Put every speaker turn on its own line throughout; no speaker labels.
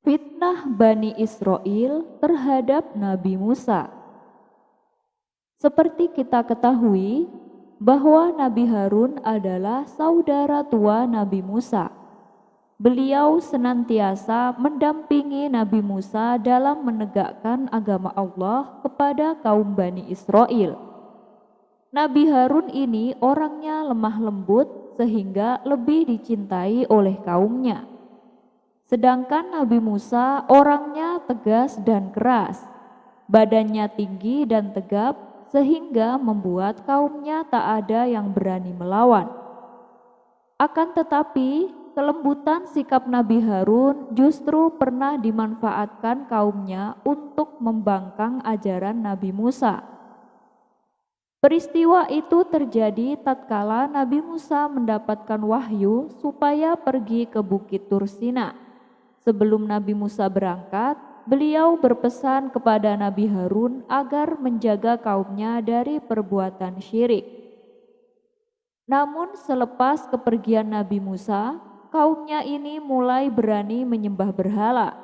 Fitnah Bani Israel terhadap Nabi Musa. Seperti kita ketahui bahwa Nabi Harun adalah saudara tua Nabi Musa. Beliau senantiasa mendampingi Nabi Musa dalam menegakkan agama Allah kepada kaum Bani Israel. Nabi Harun ini orangnya lemah lembut sehingga lebih dicintai oleh kaumnya. Sedangkan Nabi Musa orangnya tegas dan keras, badannya tinggi dan tegap sehingga membuat kaumnya tak ada yang berani melawan. Akan tetapi, kelembutan sikap Nabi Harun justru pernah dimanfaatkan kaumnya untuk membangkang ajaran Nabi Musa. Peristiwa itu terjadi tatkala Nabi Musa mendapatkan wahyu supaya pergi ke Bukit Tursina. Sebelum Nabi Musa berangkat, beliau berpesan kepada Nabi Harun agar menjaga kaumnya dari perbuatan syirik. Namun selepas kepergian Nabi Musa, kaumnya ini mulai berani menyembah berhala.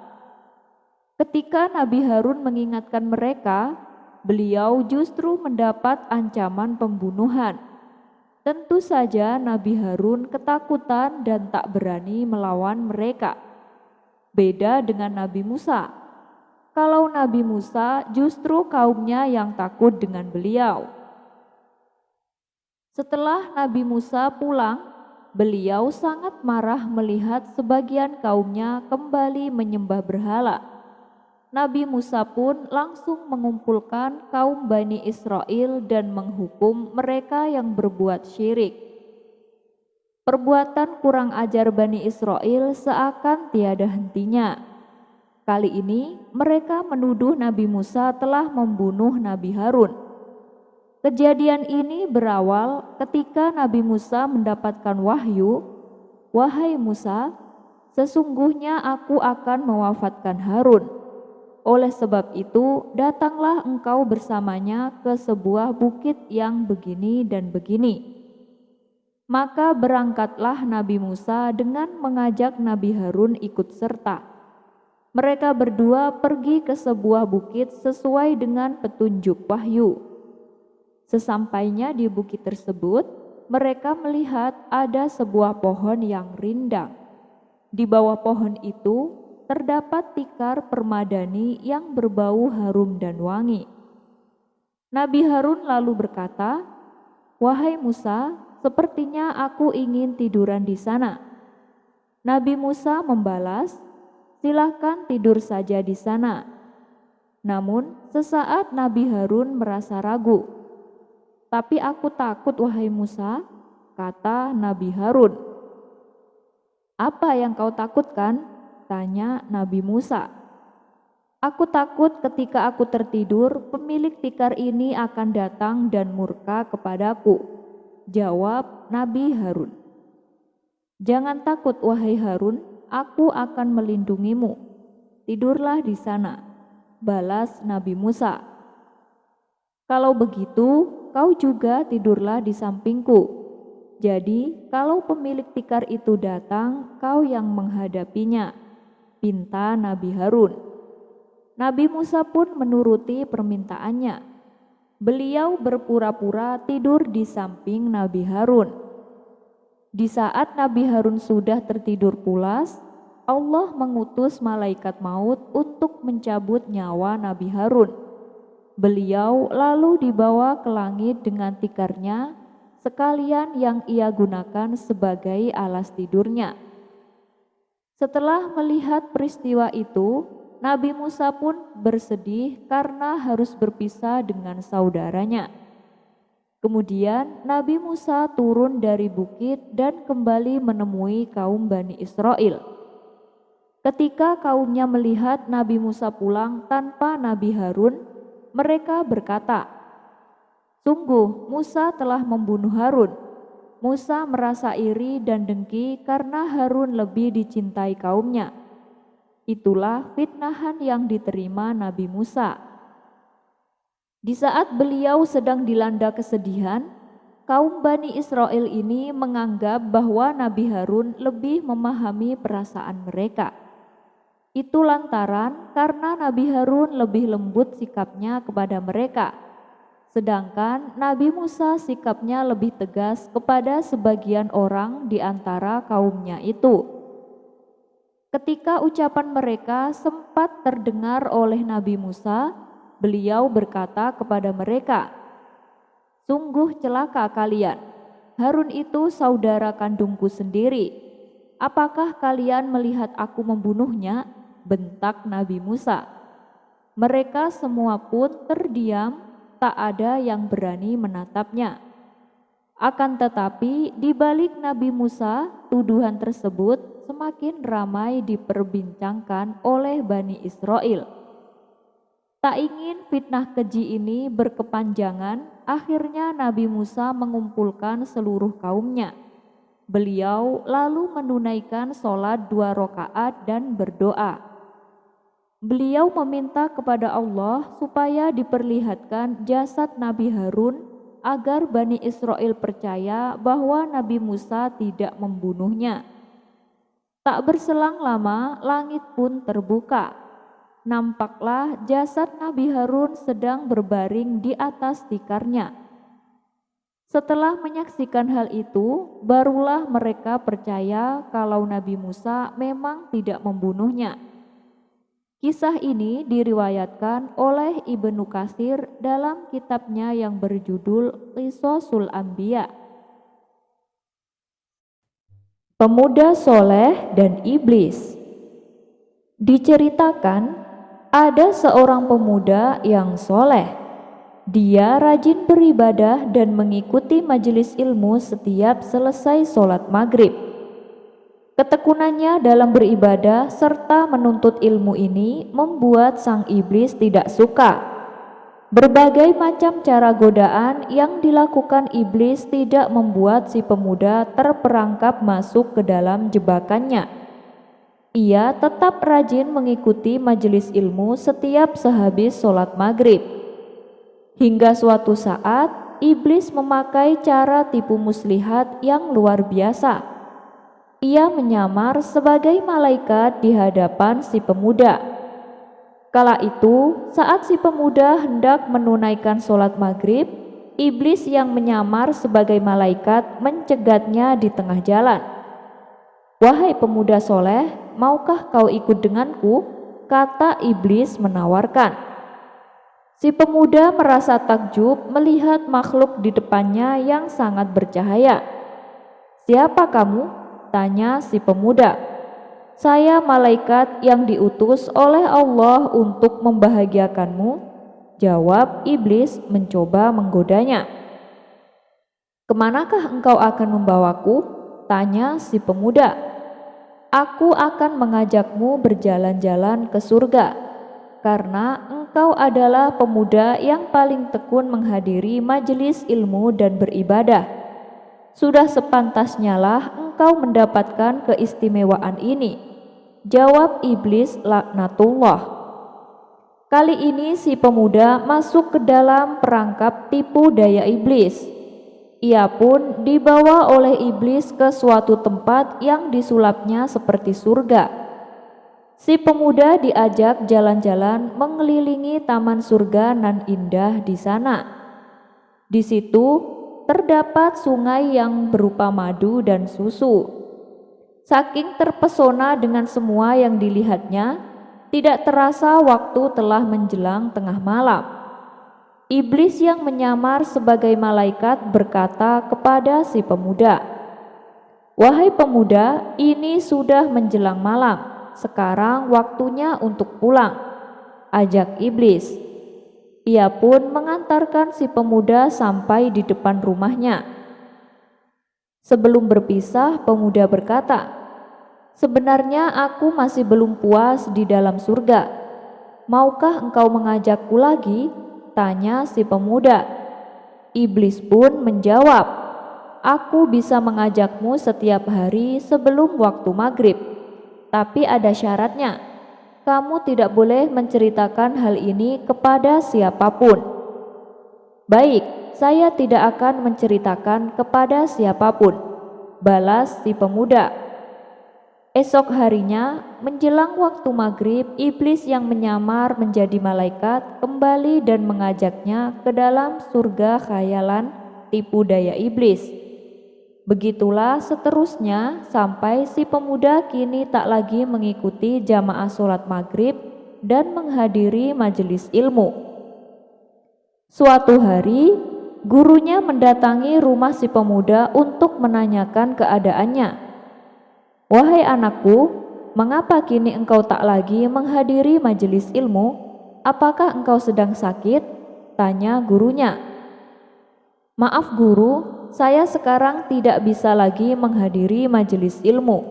Ketika Nabi Harun mengingatkan mereka, beliau justru mendapat ancaman pembunuhan. Tentu saja Nabi Harun ketakutan dan tak berani melawan mereka. Beda dengan Nabi Musa. Kalau Nabi Musa justru kaumnya yang takut dengan beliau. Setelah Nabi Musa pulang, beliau sangat marah melihat sebagian kaumnya kembali menyembah berhala. Nabi Musa pun langsung mengumpulkan kaum Bani Israel dan menghukum mereka yang berbuat syirik. Perbuatan kurang ajar Bani Israel seakan tiada hentinya. Kali ini mereka menuduh Nabi Musa telah membunuh Nabi Harun. Kejadian ini berawal ketika Nabi Musa mendapatkan wahyu, "Wahai Musa, sesungguhnya aku akan mewafatkan Harun. Oleh sebab itu, datanglah engkau bersamanya ke sebuah bukit yang begini dan begini." Maka berangkatlah Nabi Musa dengan mengajak Nabi Harun ikut serta. Mereka berdua pergi ke sebuah bukit sesuai dengan petunjuk wahyu. Sesampainya di bukit tersebut, mereka melihat ada sebuah pohon yang rindang. Di bawah pohon itu terdapat tikar permadani yang berbau harum dan wangi. Nabi Harun lalu berkata, "Wahai Musa, sepertinya aku ingin tiduran di sana." Nabi Musa membalas, "Silakan tidur saja di sana." Namun sesaat Nabi Harun merasa ragu. "Tapi aku takut, wahai Musa," kata Nabi Harun. "Apa yang kau takutkan?" tanya Nabi Musa. "Aku takut ketika aku tertidur, pemilik tikar ini akan datang dan murka kepadaku," jawab Nabi Harun. "Jangan takut, wahai Harun, aku akan melindungimu. Tidurlah di sana," balas Nabi Musa. "Kalau begitu, kau juga tidurlah di sampingku. Jadi, kalau pemilik tikar itu datang, kau yang menghadapinya," pinta Nabi Harun. Nabi Musa pun menuruti permintaannya. Beliau berpura-pura tidur di samping Nabi Harun. Di saat Nabi Harun sudah tertidur pulas, Allah mengutus malaikat maut untuk mencabut nyawa Nabi Harun. Beliau lalu dibawa ke langit dengan tikarnya, sekalian yang ia gunakan sebagai alas tidurnya. Setelah melihat peristiwa itu, Nabi Musa pun bersedih karena harus berpisah dengan saudaranya. Kemudian Nabi Musa turun dari bukit dan kembali menemui kaum Bani Israel. Ketika kaumnya melihat Nabi Musa pulang tanpa Nabi Harun, mereka berkata, "Sungguh Musa telah membunuh Harun." Musa merasa iri dan dengki karena Harun lebih dicintai kaumnya. Itulah fitnahan yang diterima Nabi Musa. Di saat beliau sedang dilanda kesedihan, kaum Bani Israel ini menganggap bahwa Nabi Harun lebih memahami perasaan mereka. Itu lantaran karena Nabi Harun lebih lembut sikapnya kepada mereka, sedangkan Nabi Musa sikapnya lebih tegas kepada sebagian orang di antara kaumnya itu. Ketika ucapan mereka sempat terdengar oleh Nabi Musa, beliau berkata kepada mereka, "Sungguh celaka kalian, Harun itu saudara kandungku sendiri. Apakah kalian melihat aku membunuhnya?" bentak Nabi Musa. Mereka semua pun terdiam, tak ada yang berani menatapnya. Akan tetapi di balik Nabi Musa, tuduhan tersebut semakin ramai diperbincangkan oleh Bani Israel. Tak ingin fitnah keji ini berkepanjangan, akhirnya Nabi Musa mengumpulkan seluruh kaumnya. Beliau lalu menunaikan sholat 2 rakaat dan berdoa. Beliau meminta kepada Allah supaya diperlihatkan jasad Nabi Harun agar Bani Israel percaya bahwa Nabi Musa tidak membunuhnya. Tak berselang lama, langit pun terbuka. Nampaklah jasad Nabi Harun sedang berbaring di atas tikarnya. Setelah menyaksikan hal itu, barulah mereka percaya kalau Nabi Musa memang tidak membunuhnya. Kisah ini diriwayatkan oleh Ibnu Katsir dalam kitabnya yang berjudul Qisasul Anbiya. Pemuda soleh dan iblis. Diceritakan, ada seorang pemuda yang soleh. Dia rajin beribadah dan mengikuti majelis ilmu setiap selesai sholat maghrib. Ketekunannya dalam beribadah serta menuntut ilmu ini membuat sang iblis tidak suka. Berbagai macam cara godaan yang dilakukan iblis tidak membuat si pemuda terperangkap masuk ke dalam jebakannya. Ia tetap rajin mengikuti majelis ilmu setiap sehabis sholat maghrib. Hingga suatu saat, iblis memakai cara tipu muslihat yang luar biasa. Ia menyamar sebagai malaikat di hadapan si pemuda. Kala itu, saat si pemuda hendak menunaikan sholat maghrib, iblis yang menyamar sebagai malaikat mencegatnya di tengah jalan. "Wahai pemuda soleh, maukah kau ikut denganku?" kata iblis menawarkan. Si pemuda merasa takjub melihat makhluk di depannya yang sangat bercahaya. "Siapa kamu?" tanya si pemuda. "Saya malaikat yang diutus oleh Allah untuk membahagiakanmu," jawab iblis mencoba menggodanya. "Kemanakah engkau akan membawaku?" tanya si pemuda. "Aku akan mengajakmu berjalan-jalan ke surga, karena engkau adalah pemuda yang paling tekun menghadiri majelis ilmu dan beribadah. Sudah sepantasnya lah engkau mendapatkan keistimewaan ini," jawab iblis laknatullah. Kali ini si pemuda masuk ke dalam perangkap tipu daya iblis. Ia pun dibawa oleh iblis ke suatu tempat yang disulapnya seperti surga. Si pemuda diajak jalan-jalan mengelilingi taman surga nan indah di sana. Di situ terdapat sungai yang berupa madu dan susu. Saking terpesona dengan semua yang dilihatnya, tidak terasa waktu telah menjelang tengah malam. Iblis yang menyamar sebagai malaikat berkata kepada si pemuda, "Wahai pemuda, ini sudah menjelang malam. Sekarang waktunya untuk pulang," ajak iblis. Ia pun mengantarkan si pemuda sampai di depan rumahnya. Sebelum berpisah, pemuda berkata, "Sebenarnya aku masih belum puas di dalam surga. Maukah engkau mengajakku lagi?" tanya si pemuda. Iblis pun menjawab, "Aku bisa mengajakmu setiap hari sebelum waktu maghrib. Tapi ada syaratnya. Kamu tidak boleh menceritakan hal ini kepada siapapun." "Baik, saya tidak akan menceritakan kepada siapapun," balas si pemuda. Esok harinya, menjelang waktu maghrib, iblis yang menyamar menjadi malaikat kembali dan mengajaknya ke dalam surga khayalan tipu daya iblis. Begitulah seterusnya sampai si pemuda kini tak lagi mengikuti jamaah sholat maghrib dan menghadiri majelis ilmu. Suatu hari, gurunya mendatangi rumah si pemuda untuk menanyakan keadaannya. "Wahai anakku, mengapa kini engkau tak lagi menghadiri majelis ilmu? Apakah engkau sedang sakit?" tanya gurunya. "Maaf guru, saya sekarang tidak bisa lagi menghadiri majelis ilmu.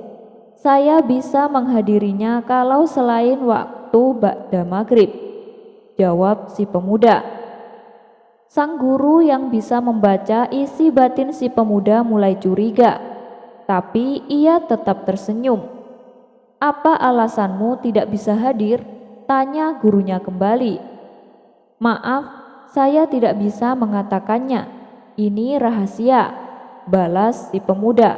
Saya bisa menghadirinya kalau selain waktu ba'da maghrib," jawab si pemuda. Sang guru yang bisa membaca isi batin si pemuda mulai curiga, tapi ia tetap tersenyum. "Apa alasanmu tidak bisa hadir?" tanya gurunya kembali. "Maaf, saya tidak bisa mengatakannya. Ini rahasia," balas si pemuda.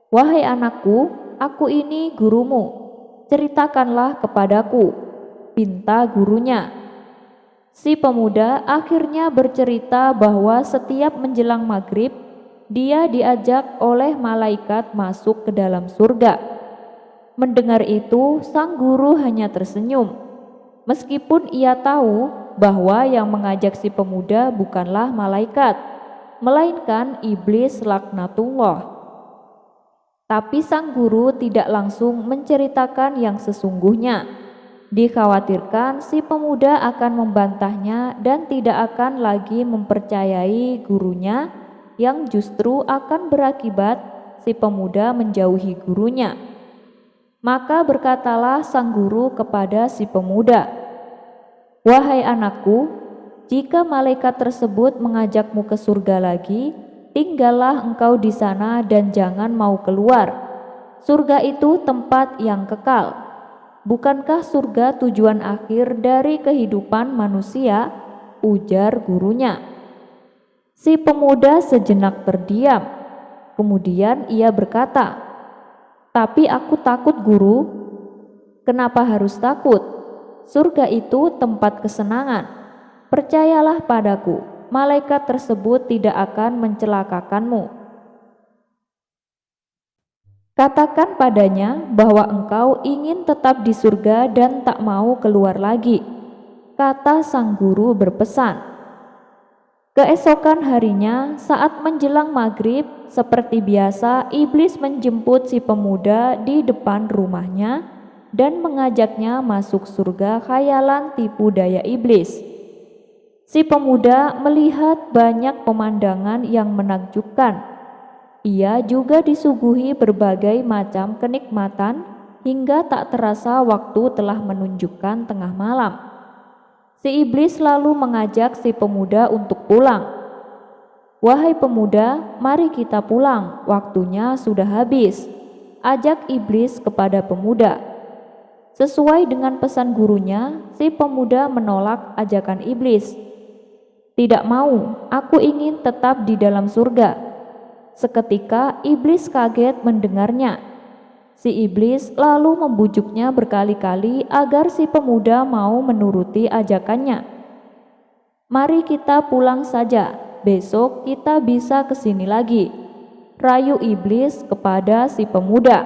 "Wahai anakku, aku ini gurumu. Ceritakanlah kepadaku," pinta gurunya. Si pemuda akhirnya bercerita bahwa setiap menjelang maghrib, dia diajak oleh malaikat masuk ke dalam surga. Mendengar itu, sang guru hanya tersenyum. Meskipun ia tahu bahwa yang mengajak si pemuda bukanlah malaikat, melainkan iblis laknatullah. Tapi sang guru tidak langsung menceritakan yang sesungguhnya. Dikhawatirkan si pemuda akan membantahnya dan tidak akan lagi mempercayai gurunya, yang justru akan berakibat si pemuda menjauhi gurunya. Maka berkatalah sang guru kepada si pemuda, "Wahai anakku, jika malaikat tersebut mengajakmu ke surga lagi, tinggallah engkau di sana dan jangan mau keluar. Surga itu tempat yang kekal. Bukankah surga tujuan akhir dari kehidupan manusia?" ujar gurunya. Si pemuda sejenak terdiam. Kemudian ia berkata, "Tapi aku takut guru." "Kenapa harus takut? Surga itu tempat kesenangan. Percayalah padaku, malaikat tersebut tidak akan mencelakakanmu. Katakan padanya bahwa engkau ingin tetap di surga dan tak mau keluar lagi," kata sang guru berpesan. Keesokan harinya, saat menjelang maghrib, seperti biasa iblis menjemput si pemuda di depan rumahnya dan mengajaknya masuk surga khayalan tipu daya iblis. Si pemuda melihat banyak pemandangan yang menakjubkan. Ia juga disuguhi berbagai macam kenikmatan hingga tak terasa waktu telah menunjukkan tengah malam. Si iblis lalu mengajak si pemuda untuk pulang. "Wahai pemuda, mari kita pulang, waktunya sudah habis," ajak iblis kepada pemuda. Sesuai dengan pesan gurunya, si pemuda menolak ajakan iblis. "Tidak mau, aku ingin tetap di dalam surga." Seketika iblis kaget mendengarnya. Si iblis lalu membujuknya berkali-kali agar si pemuda mau menuruti ajakannya. "Mari kita pulang saja, besok kita bisa kesini lagi," rayu iblis kepada si pemuda.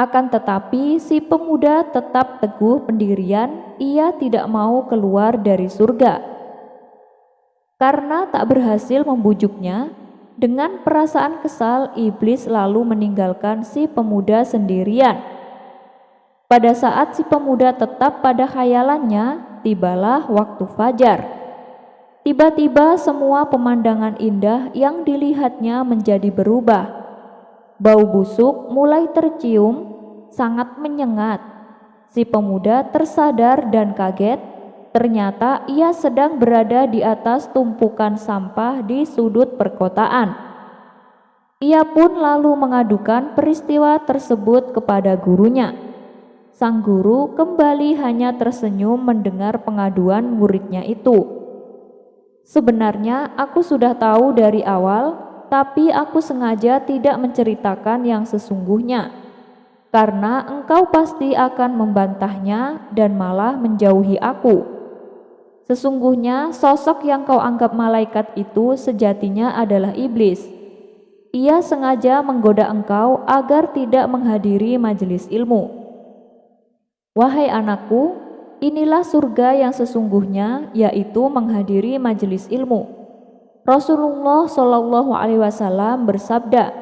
Akan tetapi si pemuda tetap teguh pendirian, ia tidak mau keluar dari surga. Karena tak berhasil membujuknya, dengan perasaan kesal, iblis lalu meninggalkan si pemuda sendirian. Pada saat si pemuda tetap pada khayalannya, tibalah waktu fajar. Tiba-tiba semua pemandangan indah yang dilihatnya menjadi berubah. Bau busuk mulai tercium, sangat menyengat. Si pemuda tersadar dan kaget. Ternyata ia sedang berada di atas tumpukan sampah di sudut perkotaan. Ia pun lalu mengadukan peristiwa tersebut kepada gurunya. Sang guru kembali hanya tersenyum mendengar pengaduan muridnya itu. "Sebenarnya aku sudah tahu dari awal tapi aku sengaja tidak menceritakan yang sesungguhnya, karena engkau pasti akan membantahnya dan malah menjauhi aku. Sesungguhnya sosok yang kau anggap malaikat itu sejatinya adalah iblis. Ia sengaja menggoda engkau agar tidak menghadiri majelis ilmu. Wahai anakku, inilah surga yang sesungguhnya, yaitu menghadiri majelis ilmu. Rasulullah Shallallahu Alaihi Wasallam bersabda,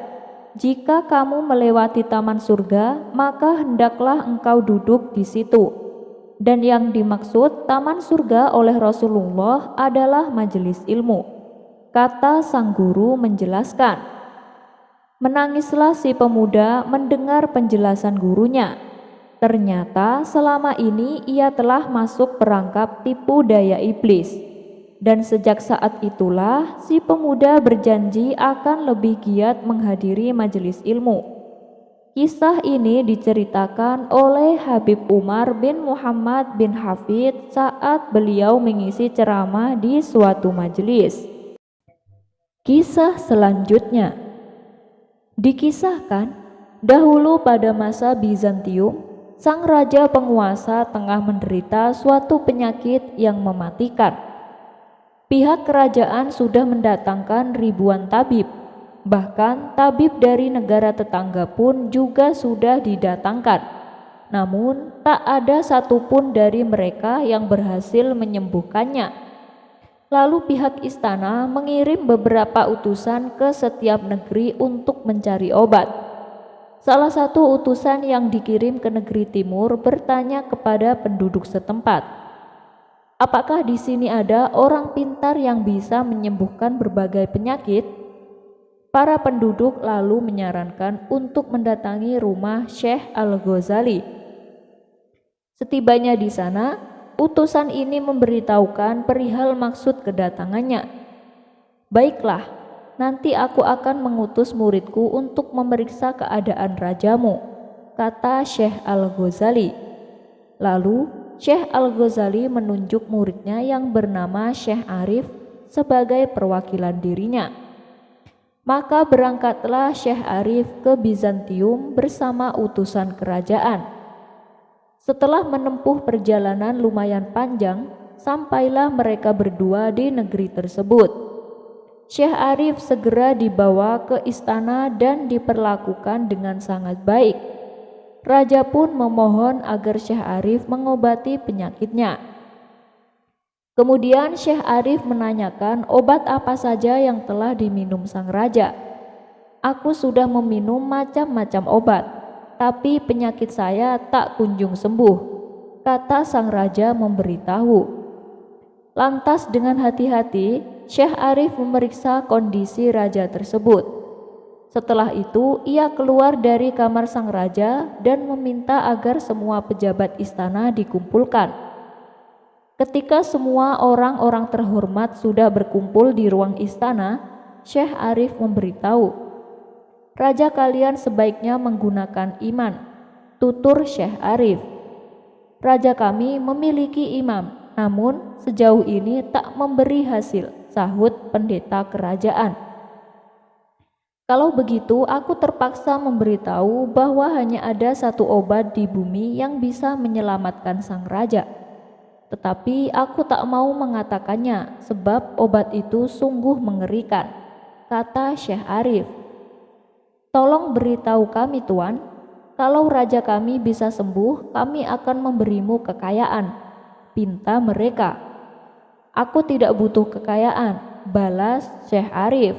jika kamu melewati taman surga, maka hendaklah engkau duduk di situ. Dan yang dimaksud taman surga oleh Rasulullah adalah majelis ilmu. Kata sang guru menjelaskan. Menangislah si pemuda mendengar penjelasan gurunya. Ternyata selama ini ia telah masuk perangkap tipu daya iblis. Dan sejak saat itulah si pemuda berjanji akan lebih giat menghadiri majelis ilmu. Kisah ini diceritakan oleh Habib Umar bin Muhammad bin Hafid saat beliau mengisi ceramah di suatu majelis. Kisah selanjutnya dikisahkan, dahulu pada masa Bizantium, sang raja penguasa tengah menderita suatu penyakit yang mematikan. Pihak kerajaan sudah mendatangkan ribuan tabib, bahkan tabib dari negara tetangga pun juga sudah didatangkan. Namun tak ada satupun dari mereka yang berhasil menyembuhkannya. Lalu pihak istana mengirim beberapa utusan ke setiap negeri untuk mencari obat. Salah satu utusan yang dikirim ke negeri timur bertanya kepada penduduk setempat, apakah di sini ada orang pintar yang bisa menyembuhkan berbagai penyakit? Para penduduk lalu menyarankan untuk mendatangi rumah Syekh Al-Ghazali. Setibanya di sana, utusan ini memberitahukan perihal maksud kedatangannya. Baiklah, nanti aku akan mengutus muridku untuk memeriksa keadaan rajamu, kata Syekh Al-Ghazali. Lalu Syekh Al-Ghazali menunjuk muridnya yang bernama Syekh Arif sebagai perwakilan dirinya. Maka berangkatlah Syekh Arif ke Bizantium bersama utusan kerajaan. Setelah menempuh perjalanan lumayan panjang, sampailah mereka berdua di negeri tersebut. Syekh Arif segera dibawa ke istana dan diperlakukan dengan sangat baik. Raja pun memohon agar Syekh Arif mengobati penyakitnya. Kemudian Syekh Arif menanyakan obat apa saja yang telah diminum sang raja. Aku sudah meminum macam-macam obat, tapi penyakit saya tak kunjung sembuh, kata sang raja memberitahu. Lantas dengan hati-hati Syekh Arif memeriksa kondisi raja tersebut. Setelah itu ia keluar dari kamar sang raja dan meminta agar semua pejabat istana dikumpulkan. Ketika semua orang-orang terhormat sudah berkumpul di ruang istana, Syekh Arif memberitahu, raja kalian sebaiknya menggunakan iman, tutur Syekh Arif. Raja kami memiliki imam, namun sejauh ini tak memberi hasil, sahut pendeta kerajaan. Kalau begitu, aku terpaksa memberitahu bahwa hanya ada satu obat di bumi yang bisa menyelamatkan sang raja. Tetapi aku tak mau mengatakannya, sebab obat itu sungguh mengerikan, kata Syekh Arif. Tolong beritahu kami, Tuan, kalau raja kami bisa sembuh, kami akan memberimu kekayaan, pinta mereka. Aku tidak butuh kekayaan, balas Syekh Arif.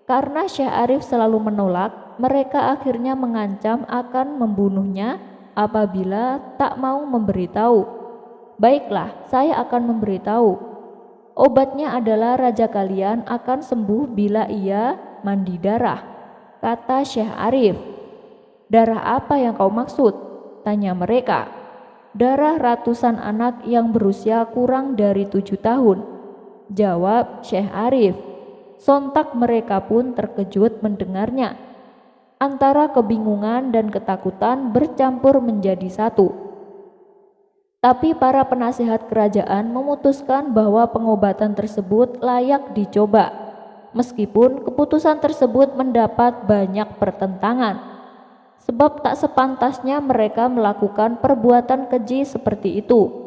Karena Syekh Arif selalu menolak, mereka akhirnya mengancam akan membunuhnya apabila tak mau memberitahu. Baiklah, saya akan memberitahu. Obatnya adalah raja kalian akan sembuh bila ia mandi darah, kata Syekh Arif. Darah apa yang kau maksud? Tanya mereka. Darah ratusan anak yang berusia kurang dari 7 tahun, jawab Syekh Arif. Sontak mereka pun terkejut mendengarnya. Antara kebingungan dan ketakutan bercampur menjadi satu. Tapi para penasihat kerajaan memutuskan bahwa pengobatan tersebut layak dicoba. meskipun keputusan tersebut mendapat banyak pertentangan, sebab tak sepantasnya mereka melakukan perbuatan keji seperti itu.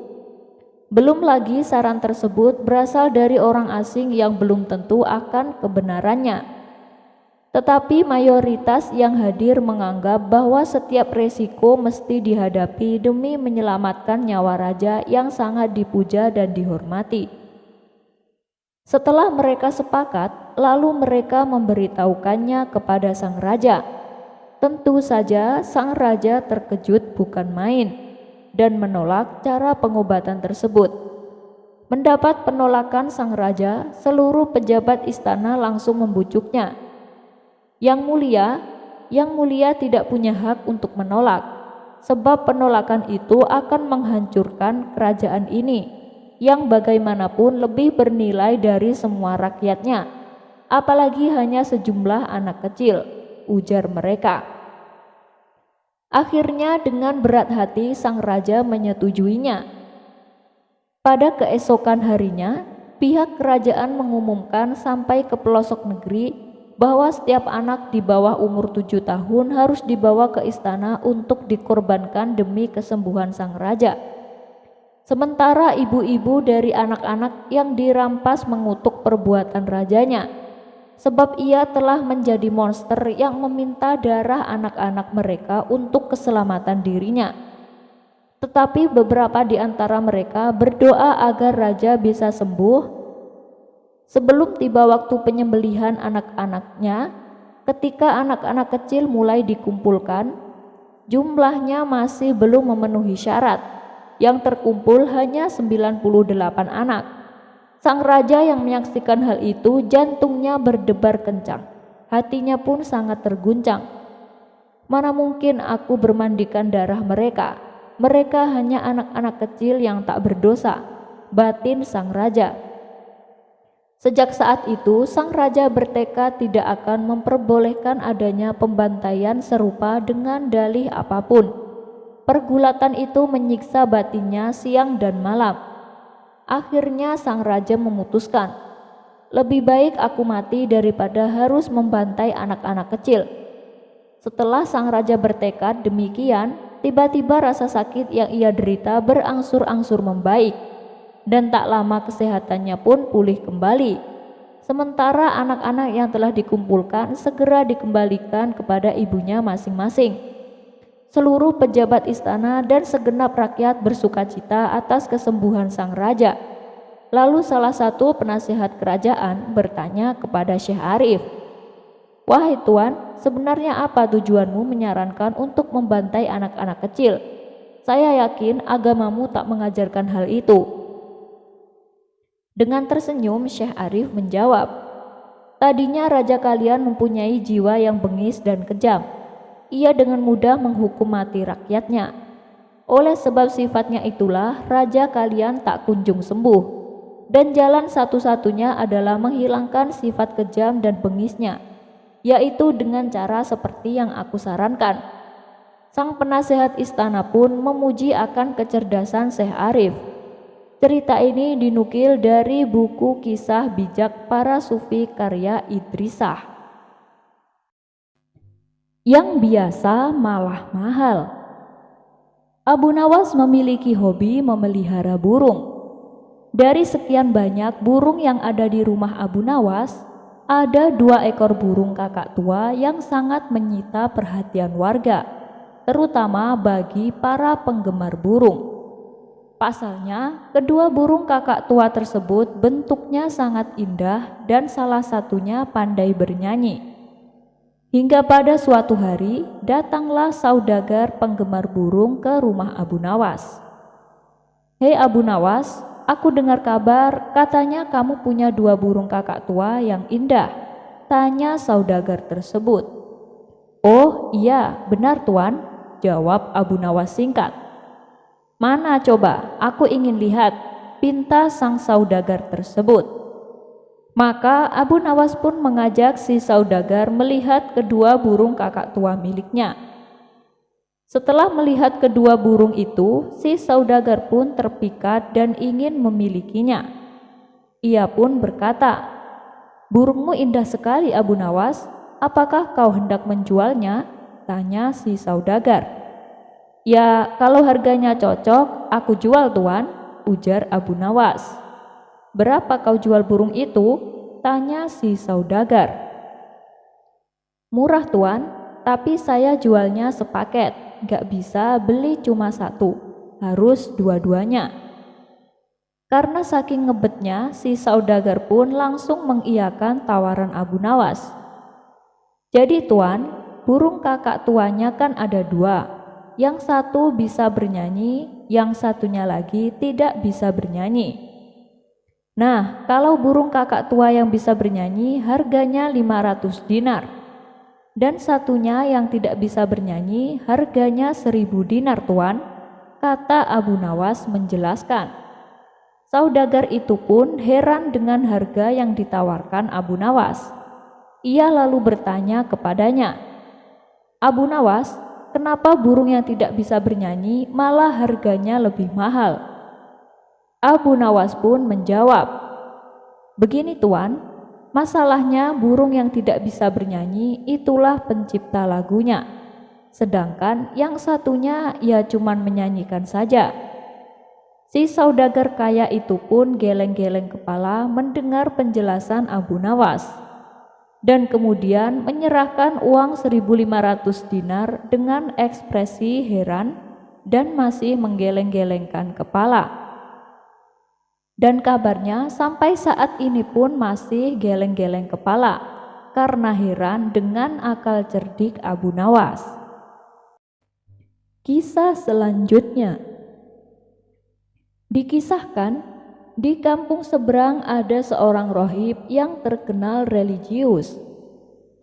Belum lagi saran tersebut berasal dari orang asing yang belum tentu akan kebenarannya. Tetapi mayoritas yang hadir menganggap bahwa setiap resiko mesti dihadapi demi menyelamatkan nyawa raja yang sangat dipuja dan dihormati. Setelah mereka sepakat, lalu mereka memberitahukannya kepada sang raja. Tentu saja sang raja terkejut bukan main dan menolak cara pengobatan tersebut. Mendapat penolakan sang raja, seluruh pejabat istana langsung membujuknya. Yang mulia tidak punya hak untuk menolak, sebab penolakan itu akan menghancurkan kerajaan ini, yang bagaimanapun lebih bernilai dari semua rakyatnya, apalagi hanya sejumlah anak kecil, ujar mereka. Akhirnya dengan berat hati sang raja menyetujuinya. Pada keesokan harinya, pihak kerajaan mengumumkan sampai ke pelosok negeri bahwa setiap anak di bawah umur 7 tahun harus dibawa ke istana untuk dikorbankan demi kesembuhan sang raja. Sementara ibu-ibu dari anak-anak yang dirampas mengutuk perbuatan rajanya, sebab ia telah menjadi monster yang meminta darah anak-anak mereka untuk keselamatan dirinya. Tetapi beberapa di antara mereka berdoa agar raja bisa sembuh. Sebelum tiba waktu penyembelihan anak-anaknya, ketika anak-anak kecil mulai dikumpulkan, jumlahnya masih belum memenuhi syarat. Yang terkumpul hanya 98 anak. Sang raja yang menyaksikan hal itu jantungnya berdebar kencang, hatinya pun sangat terguncang. Mana mungkin aku bermandikan darah mereka? Mereka hanya anak-anak kecil yang tak berdosa, batin sang raja. Sejak saat itu, sang raja bertekad tidak akan memperbolehkan adanya pembantaian serupa dengan dalih apapun. Pergulatan itu menyiksa batinnya siang dan malam. Akhirnya sang raja memutuskan, lebih baik aku mati daripada harus membantai anak-anak kecil. Setelah sang raja bertekad demikian, tiba-tiba rasa sakit yang ia derita berangsur-angsur membaik, dan tak lama kesehatannya pun pulih kembali. Sementara anak-anak yang telah dikumpulkan segera dikembalikan kepada ibunya masing-masing. Seluruh pejabat istana dan segenap rakyat bersukacita atas kesembuhan sang raja. Lalu salah satu penasihat kerajaan bertanya kepada Syekh Arif, "Wahai Tuan, sebenarnya apa tujuanmu menyarankan untuk membantai anak-anak kecil? Saya yakin agamamu tak mengajarkan hal itu." Dengan tersenyum Syekh Arif menjawab, "Tadinya raja kalian mempunyai jiwa yang bengis dan kejam. Ia dengan mudah menghukum mati rakyatnya. Oleh sebab sifatnya itulah raja kalian tak kunjung sembuh, dan jalan satu-satunya adalah menghilangkan sifat kejam dan bengisnya, yaitu dengan cara seperti yang aku sarankan." Sang penasehat istana pun memuji akan kecerdasan Syekh Arif. Cerita ini dinukil dari buku Kisah Bijak Para Sufi karya Idrisah. Yang biasa malah mahal. Abu Nawas memiliki hobi memelihara burung. Dari sekian banyak burung yang ada di rumah Abu Nawas, ada 2 ekor burung kakak tua yang sangat menyita perhatian warga, terutama bagi para penggemar burung. Pasalnya, kedua burung kakak tua tersebut bentuknya sangat indah dan salah satunya pandai bernyanyi. Hingga pada suatu hari, datanglah saudagar penggemar burung ke rumah Abu Nawas. "Hei Abu Nawas, aku dengar kabar katanya kamu punya 2 burung kakak tua yang indah," tanya saudagar tersebut. "Oh iya, benar Tuan," jawab Abu Nawas singkat. "Mana coba, aku ingin lihat," pinta sang saudagar tersebut. Maka Abu Nawas pun mengajak si saudagar melihat kedua burung kakak tua miliknya. Setelah melihat kedua burung itu, si saudagar pun terpikat dan ingin memilikinya. Ia pun berkata, "Burungmu indah sekali, Abu Nawas. Apakah kau hendak menjualnya?" tanya si saudagar. "Ya, kalau harganya cocok, aku jual, Tuan," ujar Abu Nawas. "Berapa kau jual burung itu?" tanya si saudagar. "Murah, Tuan, tapi saya jualnya sepaket, gak bisa beli cuma satu, harus dua-duanya." Karena saking ngebetnya, si saudagar pun langsung mengiyakan tawaran Abu Nawas. "Jadi Tuan, burung kakak tuanya kan ada dua, yang satu bisa bernyanyi, yang satunya lagi tidak bisa bernyanyi. Nah, kalau burung kakak tua yang bisa bernyanyi harganya 500 dinar, dan satunya yang tidak bisa bernyanyi harganya 1000 dinar, Tuan," kata Abu Nawas menjelaskan. Saudagar itu pun heran dengan harga yang ditawarkan Abu Nawas. Ia lalu bertanya kepadanya, "Abu Nawas, kenapa burung yang tidak bisa bernyanyi malah harganya lebih mahal?" Abu Nawas pun menjawab, "Begini Tuan, masalahnya burung yang tidak bisa bernyanyi itulah pencipta lagunya, sedangkan yang satunya ya cuman menyanyikan saja." Si saudagar kaya itu pun geleng-geleng kepala mendengar penjelasan Abu Nawas, dan kemudian menyerahkan uang 1.500 dinar dengan ekspresi heran dan masih menggeleng-gelengkan kepala. Dan kabarnya sampai saat ini pun masih geleng-geleng kepala karena heran dengan akal cerdik Abu Nawas. Kisah selanjutnya. Dikisahkan, di kampung seberang ada seorang rohib yang terkenal religius.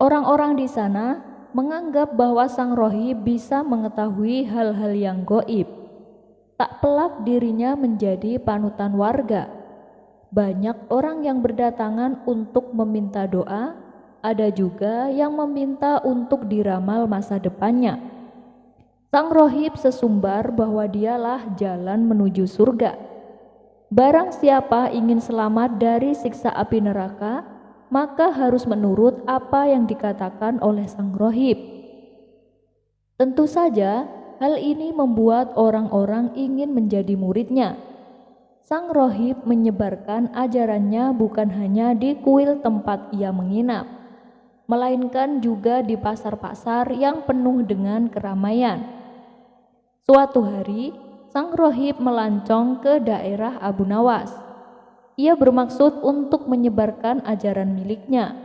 Orang-orang di sana menganggap bahwa sang rohib bisa mengetahui hal-hal yang gaib. Tak pelak dirinya menjadi panutan warga. Banyak orang yang berdatangan untuk meminta doa, ada juga yang meminta untuk diramal masa depannya. Sang rohib sesumbar bahwa dialah jalan menuju surga. Barang siapa ingin selamat dari siksa api neraka, maka harus menurut apa yang dikatakan oleh sang rohib. Tentu saja, hal ini membuat orang-orang ingin menjadi muridnya. Sang rohib menyebarkan ajarannya bukan hanya di kuil tempat ia menginap, melainkan juga di pasar-pasar yang penuh dengan keramaian. Suatu hari, sang rohib melancong ke daerah Abu Nawas. Ia bermaksud untuk menyebarkan ajaran miliknya.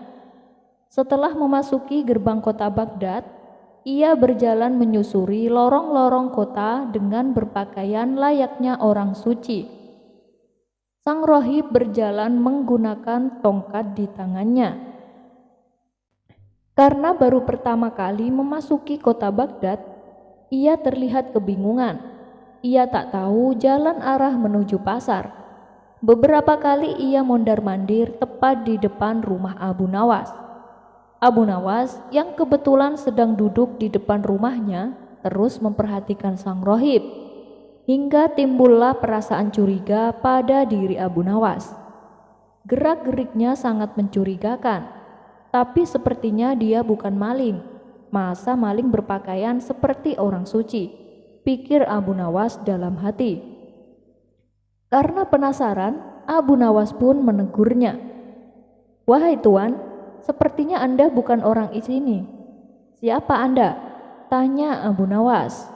Setelah memasuki gerbang kota Baghdad, ia berjalan menyusuri lorong-lorong kota dengan berpakaian layaknya orang suci. Sang rohib berjalan menggunakan tongkat di tangannya. Karena baru pertama kali memasuki kota Baghdad, ia terlihat kebingungan. Ia tak tahu jalan arah menuju pasar. Beberapa kali ia mondar-mandir tepat di depan rumah Abu Nawas. Abu Nawas yang kebetulan sedang duduk di depan rumahnya terus memperhatikan sang rohib, hingga timbullah perasaan curiga pada diri Abu Nawas. Gerak-geriknya sangat mencurigakan, tapi sepertinya dia bukan maling. Masa maling berpakaian seperti orang suci, pikir Abu Nawas dalam hati. Karena penasaran, Abu Nawas pun menegurnya. "Wahai Tuan, sepertinya Anda bukan orang sini." "Siapa Anda?" tanya Abu Nawas.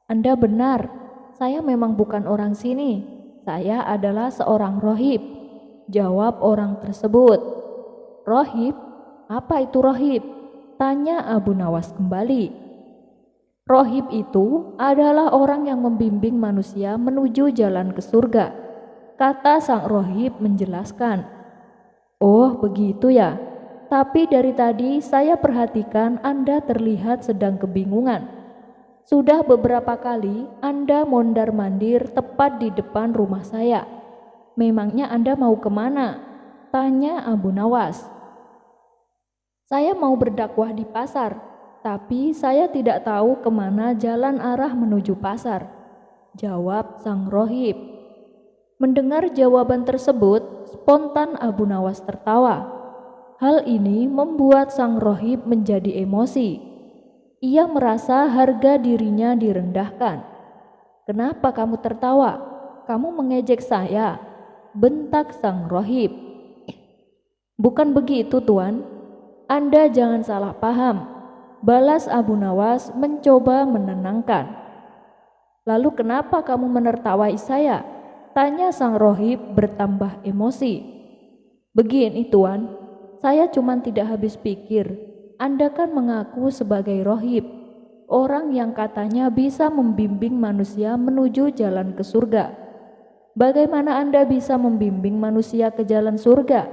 "Anda benar, saya memang bukan orang sini. Saya adalah seorang rohib," jawab orang tersebut. "Rohib? Apa itu rohib?" tanya Abu Nawas kembali. "Rohib itu adalah orang yang membimbing manusia menuju jalan ke surga," kata sang rohib menjelaskan. "Oh begitu ya, tapi dari tadi saya perhatikan Anda terlihat sedang kebingungan. Sudah beberapa kali Anda mondar-mandir tepat di depan rumah saya. Memangnya Anda mau kemana?" tanya Abu Nawas. "Saya mau berdakwah di pasar, tapi saya tidak tahu kemana jalan arah menuju pasar," jawab sang rohib. Mendengar jawaban tersebut, spontan Abu Nawas tertawa. Hal ini membuat sang rohib menjadi emosi. Ia merasa harga dirinya direndahkan. "Kenapa kamu tertawa? Kamu mengejek saya," bentak sang rohib. "Bukan begitu, Tuan. Anda jangan salah paham," balas Abu Nawas mencoba menenangkan. "Lalu kenapa kamu menertawai saya?" tanya sang rohib bertambah emosi. "Begini, Tuan, saya cuma tidak habis pikir. Anda kan mengaku sebagai rohib, orang yang katanya bisa membimbing manusia menuju jalan ke surga. Bagaimana Anda bisa membimbing manusia ke jalan surga,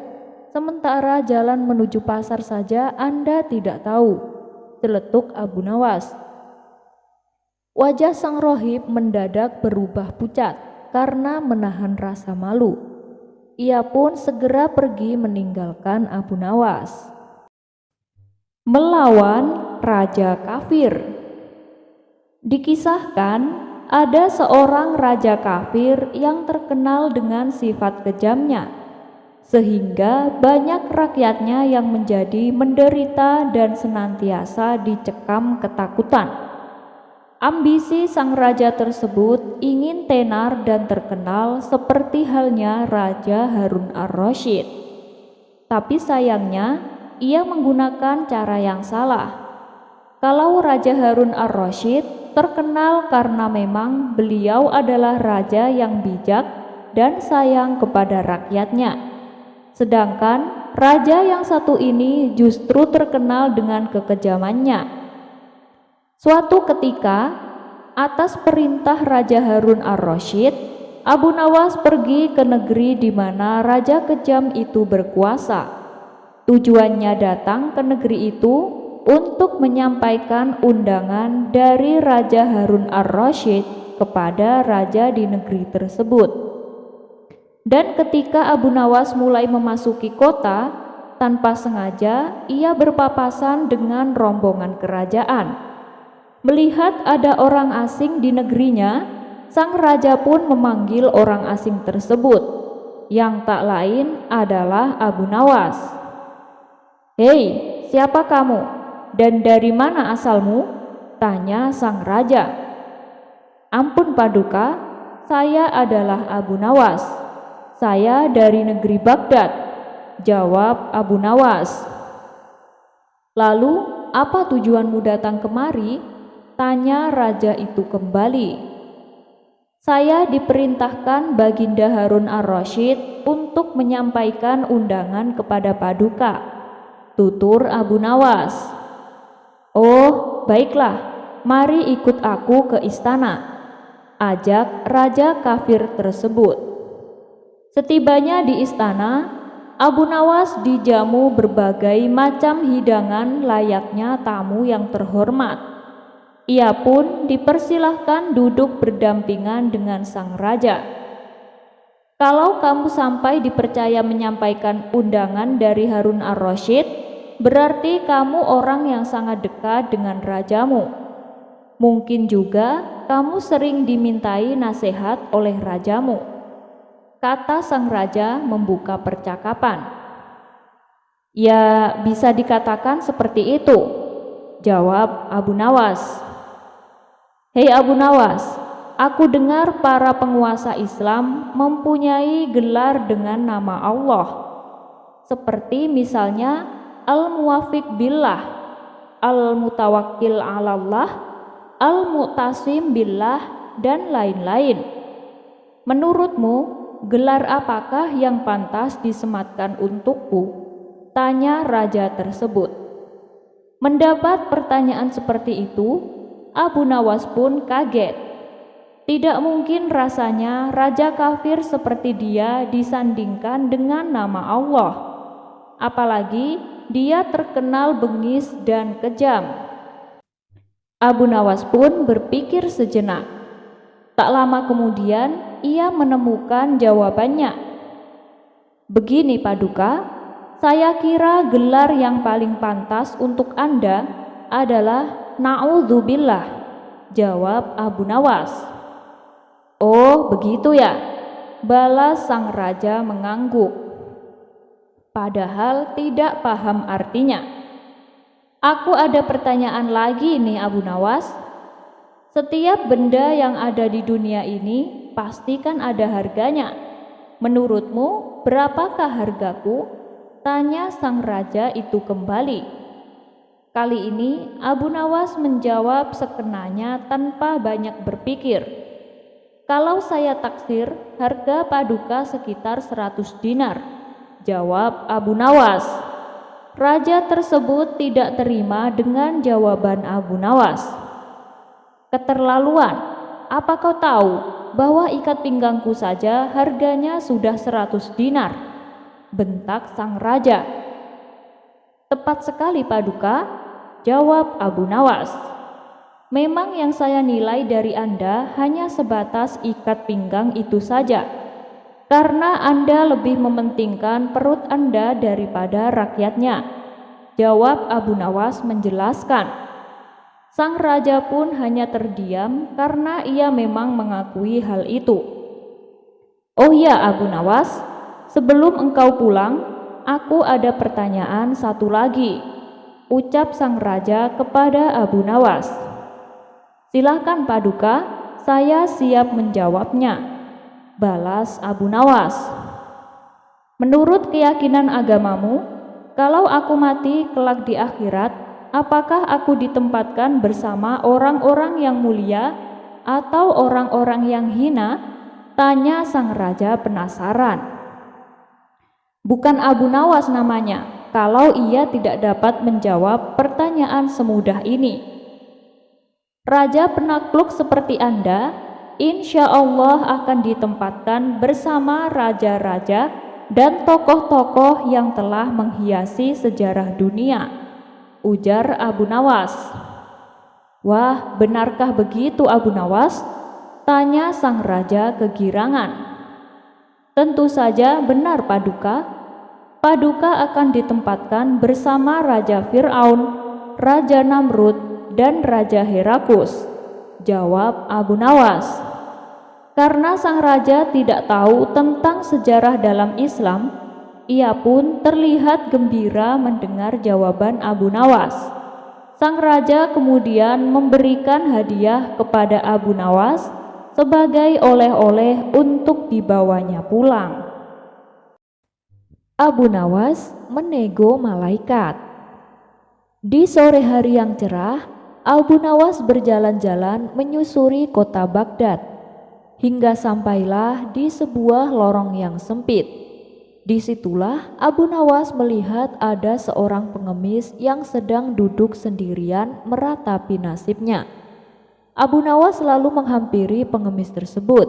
sementara jalan menuju pasar saja Anda tidak tahu?" celetuk Abu Nawas. Wajah sang rohib mendadak berubah pucat karena menahan rasa malu. Ia pun segera pergi meninggalkan Abu Nawas. Melawan raja kafir. Dikisahkan ada seorang raja kafir yang terkenal dengan sifat kejamnya, sehingga banyak rakyatnya yang menjadi menderita dan senantiasa dicekam ketakutan. Ambisi sang raja tersebut ingin tenar dan terkenal seperti halnya Raja Harun ar-Rasyid. Tapi sayangnya, ia menggunakan cara yang salah. Kalau Raja Harun ar-Rasyid terkenal karena memang beliau adalah raja yang bijak dan sayang kepada rakyatnya. Sedangkan raja yang satu ini justru terkenal dengan kekejamannya. Suatu ketika, atas perintah Raja Harun ar-Rasyid, Abu Nawas pergi ke negeri di mana raja kejam itu berkuasa. Tujuannya datang ke negeri itu untuk menyampaikan undangan dari Raja Harun ar-Rasyid kepada raja di negeri tersebut. Dan ketika Abu Nawas mulai memasuki kota, tanpa sengaja ia berpapasan dengan rombongan kerajaan. Melihat ada orang asing di negerinya, sang raja pun memanggil orang asing tersebut, yang tak lain adalah Abu Nawas. "Hei, siapa kamu? Dan dari mana asalmu?" tanya sang raja. "Ampun Paduka, saya adalah Abu Nawas. Saya dari negeri Baghdad," jawab Abu Nawas. "Lalu, apa tujuanmu datang kemari?" tanya raja itu kembali. "Saya diperintahkan Baginda Harun ar-Rasyid untuk menyampaikan undangan kepada Paduka," tutur Abu Nawas. "Oh, baiklah, mari ikut aku ke istana," ajak raja kafir tersebut. Setibanya di istana, Abu Nawas dijamu berbagai macam hidangan layaknya tamu yang terhormat. Ia pun dipersilahkan duduk berdampingan dengan sang raja. "Kalau kamu sampai dipercaya menyampaikan undangan dari Harun ar-Rasyid, berarti kamu orang yang sangat dekat dengan rajamu. Mungkin juga kamu sering dimintai nasihat oleh rajamu," kata sang raja membuka percakapan. "Ya, bisa dikatakan seperti itu," jawab Abu Nawas. "Hei Abu Nawas, aku dengar para penguasa Islam mempunyai gelar dengan nama Allah, seperti misalnya Al-Muwafiq Billah, Al-Mutawakkil 'alallah, Al-Mu'tasim Billah, dan lain-lain. Menurutmu, gelar apakah yang pantas disematkan untukku?" tanya raja tersebut. Mendapat pertanyaan seperti itu, Abu Nawas pun kaget. Tidak mungkin rasanya raja kafir seperti dia disandingkan dengan nama Allah. Apalagi dia terkenal bengis dan kejam. Abu Nawas pun berpikir sejenak. Tak lama kemudian ia menemukan jawabannya. "Begini Paduka, saya kira gelar yang paling pantas untuk Anda adalah Na'udzubillah," jawab Abu Nawas. "Oh, begitu ya," balas sang raja mengangguk. padahal tidak paham artinya. Aku ada pertanyaan lagi nih Abu Nawas. Setiap benda yang ada di dunia ini pasti kan ada harganya. Menurutmu berapakah hargaku? Tanya sang raja itu kembali. Kali ini Abu Nawas menjawab sekenanya tanpa banyak berpikir. Kalau saya taksir, harga paduka sekitar 100 dinar, jawab Abu Nawas. Raja tersebut tidak terima dengan jawaban Abu Nawas. Keterlaluan, apa kau tahu bahwa ikat pinggangku saja harganya sudah 100 dinar? Bentak sang raja. Tepat sekali paduka, jawab Abu Nawas. Memang yang saya nilai dari Anda hanya sebatas ikat pinggang itu saja, karena Anda lebih mementingkan perut Anda daripada rakyatnya, jawab Abu Nawas menjelaskan. Sang raja pun hanya terdiam karena ia memang mengakui hal itu. Oh ya Abu Nawas, sebelum engkau pulang, aku ada pertanyaan satu lagi, ucap sang raja kepada Abu Nawas. Silahkan paduka, saya siap menjawabnya, balas Abu Nawas. Menurut keyakinan agamamu, kalau aku mati kelak di akhirat, apakah aku ditempatkan bersama orang-orang yang mulia atau orang-orang yang hina? Tanya sang raja penasaran. Bukan Abu Nawas namanya, kalau ia tidak dapat menjawab pertanyaan semudah ini. Raja penakluk seperti Anda, insya Allah akan ditempatkan bersama raja-raja dan tokoh-tokoh yang telah menghiasi sejarah dunia, ujar Abu Nawas. Wah, benarkah begitu Abu Nawas? Tanya sang raja kegirangan. Tentu saja benar paduka. Paduka akan ditempatkan bersama Raja Fir'aun, Raja Namrud, dan Raja Herakus, jawab Abu Nawas. Karena sang raja tidak tahu tentang sejarah dalam Islam, ia pun terlihat gembira mendengar jawaban Abu Nawas. Sang raja kemudian memberikan hadiah kepada Abu Nawas sebagai oleh-oleh untuk dibawanya pulang. Abu Nawas menego malaikat. Di sore hari yang cerah, Abu Nawas berjalan-jalan menyusuri kota Baghdad, hingga sampailah di sebuah lorong yang sempit. Disitulah Abu Nawas melihat ada seorang pengemis yang sedang duduk sendirian meratapi nasibnya. Abu Nawas lalu menghampiri pengemis tersebut.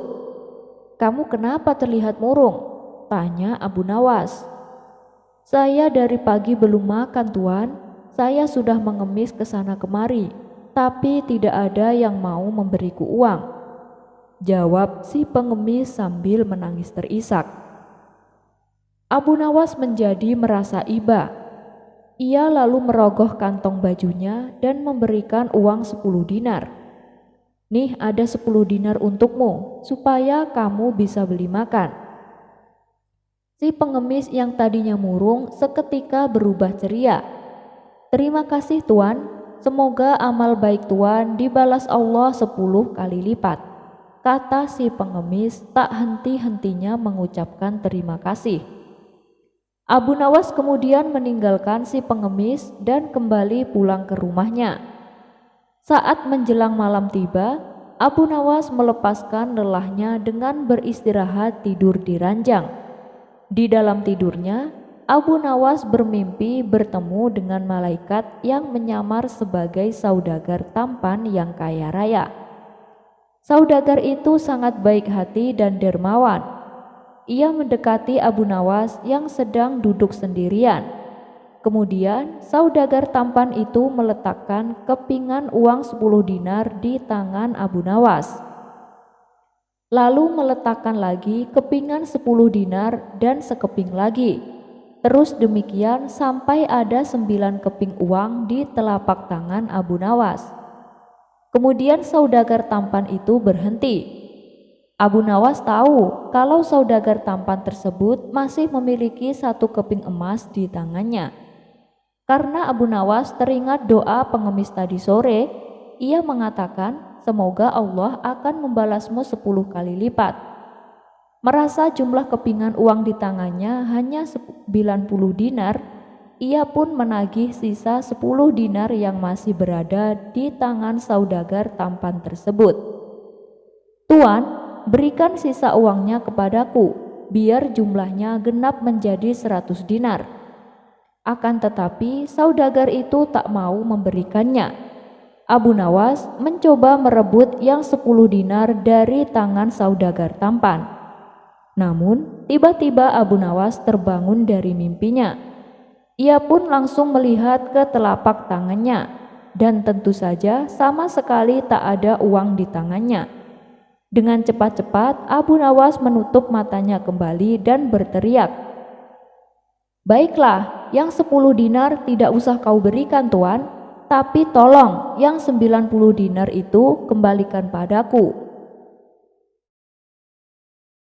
Kamu kenapa terlihat murung? Tanya Abu Nawas. Saya dari pagi belum makan tuan, saya sudah mengemis ke sana kemari, tapi tidak ada yang mau memberiku uang, jawab si pengemis sambil menangis terisak. Abu Nawas menjadi merasa iba. Ia lalu merogoh kantong bajunya dan memberikan uang 10 dinar. Nih ada 10 dinar untukmu, supaya kamu bisa beli makan. Si pengemis yang tadinya murung seketika berubah ceria. Terima kasih tuan, semoga amal baik tuan dibalas Allah 10 kali lipat, kata si pengemis tak henti-hentinya mengucapkan terima kasih. Abu Nawas kemudian meninggalkan si pengemis dan kembali pulang ke rumahnya. Saat menjelang malam tiba, Abu Nawas melepaskan lelahnya dengan beristirahat tidur di ranjang. Di dalam tidurnya, Abu Nawas bermimpi bertemu dengan malaikat yang menyamar sebagai saudagar tampan yang kaya raya. Saudagar itu sangat baik hati dan dermawan. Ia mendekati Abu Nawas yang sedang duduk sendirian. Kemudian saudagar tampan itu meletakkan kepingan uang 10 dinar di tangan Abu Nawas. Lalu meletakkan lagi kepingan 10 dinar dan sekeping lagi. Terus demikian sampai ada 9 keping uang di telapak tangan Abu Nawas. Kemudian saudagar tampan itu berhenti. Abu Nawas tahu kalau saudagar tampan tersebut masih memiliki 1 keping emas di tangannya. Karena Abu Nawas teringat doa pengemis tadi sore, ia mengatakan, semoga Allah akan membalasmu 10 kali lipat. Merasa jumlah kepingan uang di tangannya hanya 90 dinar, ia pun menagih sisa 10 dinar yang masih berada di tangan saudagar tampan tersebut. Tuan, berikan sisa uangnya kepadaku, biar jumlahnya genap menjadi 100 dinar. Akan tetapi saudagar itu tak mau memberikannya. Abu Nawas mencoba merebut yang 10 dinar dari tangan saudagar tampan. Namun tiba-tiba Abu Nawas terbangun dari mimpinya. Ia pun langsung melihat ke telapak tangannya, dan tentu saja sama sekali tak ada uang di tangannya. Dengan cepat-cepat Abu Nawas menutup matanya kembali dan berteriak, "Baiklah, yang 10 dinar tidak usah kau berikan tuan, tapi tolong yang 90 dinar itu kembalikan padaku.